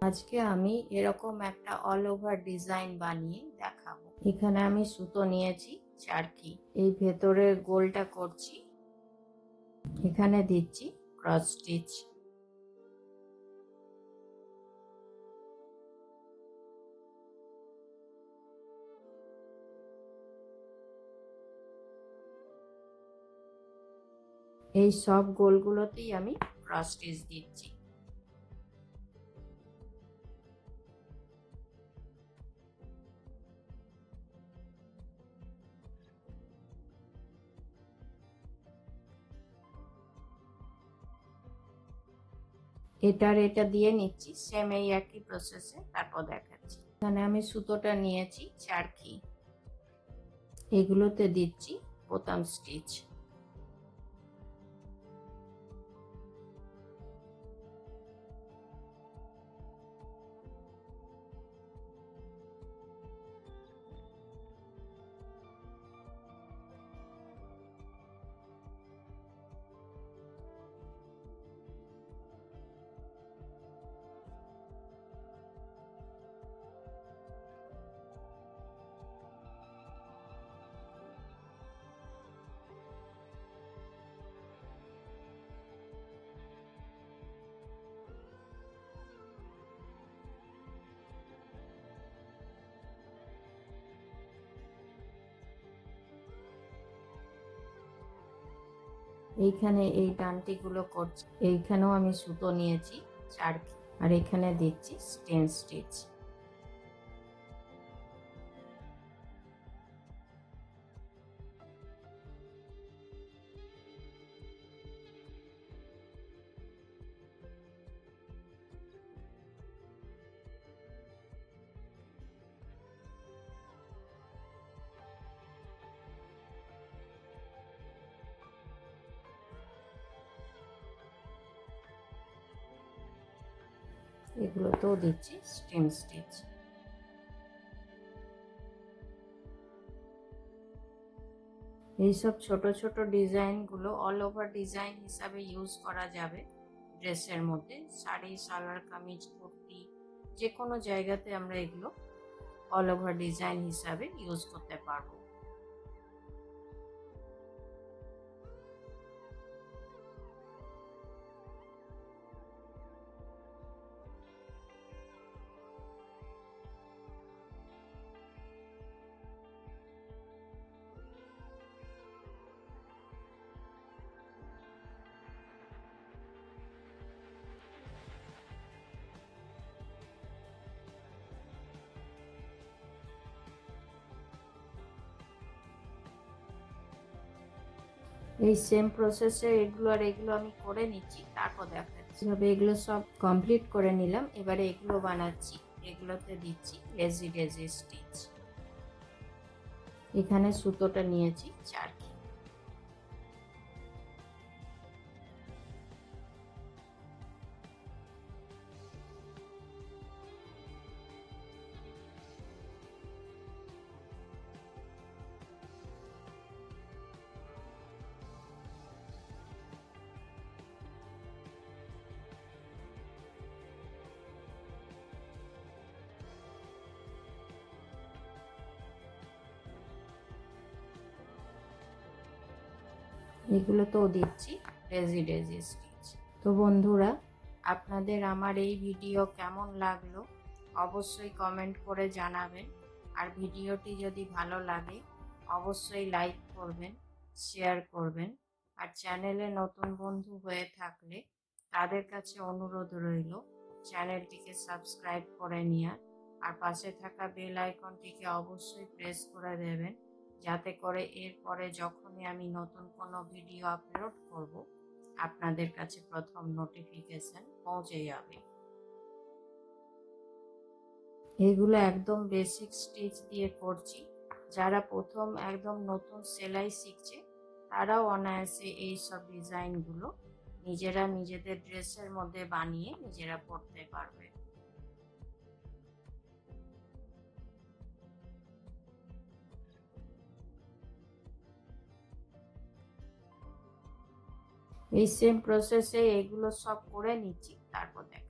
আজকে আমি এরকম একটা অল ওভার ডিজাইন বানিয়ে দেখাবো। এখানে আমি সুতো নিয়েছি চারটি, এই ভেতরে গোলটা করছি, এখানে দিচ্ছি ক্রস স্টিচ। এই সব গোলগুলোতেই আমি ক্রস স্টিচ দিচ্ছি। এটা দিয়ে নিচ্ছি, সেম এই একই প্রসেসে তারপর দেখাচ্ছি। এখানে আমি সুতোটা নিয়েছি চারটি, এগুলোতে দিচ্ছি বোতাম স্টিচ। এইখানে এই ডান্টিগুলো করছি, এইখানেও আমি সুতো নিয়েছি চারটি, আর এখানে দিচ্ছি স্টেন স্টিচ। এগুলোতেও দিচ্ছি স্টেন স্টিচ। এইসব ছোট ছোট ডিজাইনগুলো অল ওভার ডিজাইন হিসাবে ইউজ করা যাবে ড্রেসের মধ্যে, শাড়ি, সালোয়ার কামিজ, কুর্তি, যে কোনো জায়গাতে আমরা এগুলো অল ওভার ডিজাইন হিসাবে ইউজ করতে পারবো। এই সেম প্রসেসে এগুলো আর এগুলো আমি করে নিচ্ছি, তারপর দেখাচ্ছি। এভাবে এগুলো সব কমপ্লিট করে নিলাম, এবারে এগুলো বানাচ্ছি। এগুলোতে দিচ্ছি লেজি ডেজি স্টিচ। এখানে সুতোটা নিয়েছি চারটি। এগুলোতেও দিচ্ছি ডেজি ডেজি স্টিচ। তো বন্ধুরা, আপনাদের আমার এই ভিডিও কেমন লাগলো অবশ্যই কমেন্ট করে জানাবেন। আর ভিডিওটি যদি ভালো লাগে অবশ্যই লাইক করবেন, শেয়ার করবেন। আর চ্যানেলে নতুন বন্ধু হয়ে থাকলে তাদের কাছে অনুরোধ রইল চ্যানেলটিকে সাবস্ক্রাইব করে নেওয়ার, আর পাশে থাকা বেল আইকনটিকে অবশ্যই প্রেস করে দেবেন, যাতে করে এরপরে যখনই আমি নতুন কোনো ভিডিও আপলোড করব আপনাদের কাছে প্রথম নোটিফিকেশন পৌঁছে যাবে। এগুলো একদম বেসিক স্টিচ দিয়ে করছি, যারা প্রথম একদম নতুন সেলাই শিখছে তারাও অনায়াসে এই সব ডিজাইনগুলো নিজেরা নিজেদের ড্রেসের মধ্যে বানিয়ে নিজেরা পরতে পারবে। এই সেম প্রসেসে এগুলো সব করে নিচ্ছি, তারপর দেখ।